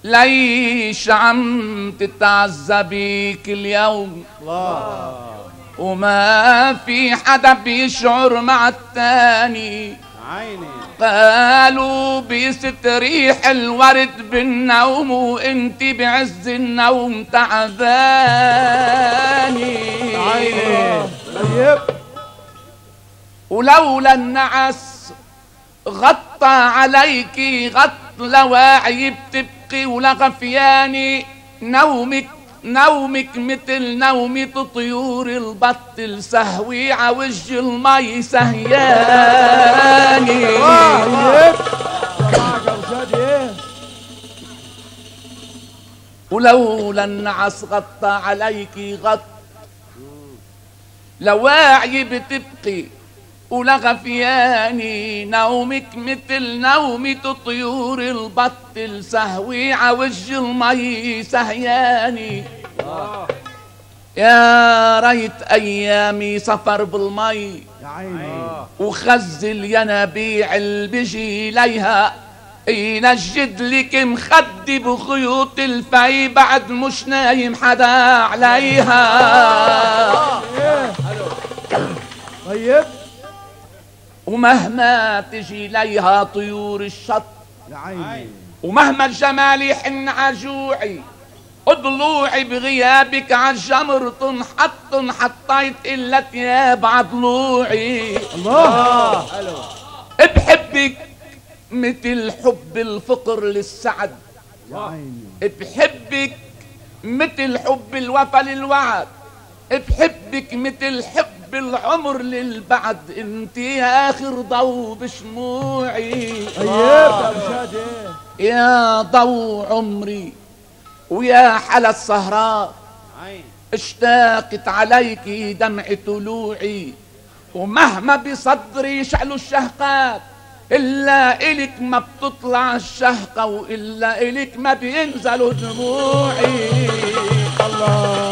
ليش عم تتعذبيك اليوم؟ الله. وما في حدا بيشعر مع التاني. عيني. قالوا بيستريح الورد بالنوم وانت بعز النوم تعباني. عيني. طيب. ولولا النعس غطى عليكي غط لواعي بتبقي ولغفياني. نومك مثل نومة طيور البط السهوي عوج المي سهياني. ولولا النعس غطى عليكي غط لواعي بتبقي ولغفياني. نومك مثل نومة طيور البط السهوي عوج المي سهياني. يا ريت ايامي سفر بالمي يا عيني. وخزل ينابيع اللي بيجي ليها ينجد لك مخدي بخيوط الفي بعد مش نايم حدا عليها. طيب. ومهما تجي ليها طيور الشط يا عيني. ومهما الجمال يحن عجوعي ضلوعي بغيابك عالجمر تنحط حطيت الا ثياب عضلوعي. الله. بحبك مثل حب الفقر للسعد. يا عيني. بحبك مثل حب الوفا للوعد. بحبك مثل حب العمر للبعد. انت يا اخر ضو بشموعي. يا ضو عمري ويا حلا السهرات اشتاقت عليكي دمع طلوعي. ومهما بصدري يشعلوا الشهقات إلا إلك ما بتطلع الشهقة وإلا إلك ما بينزلوا دموعي. الله.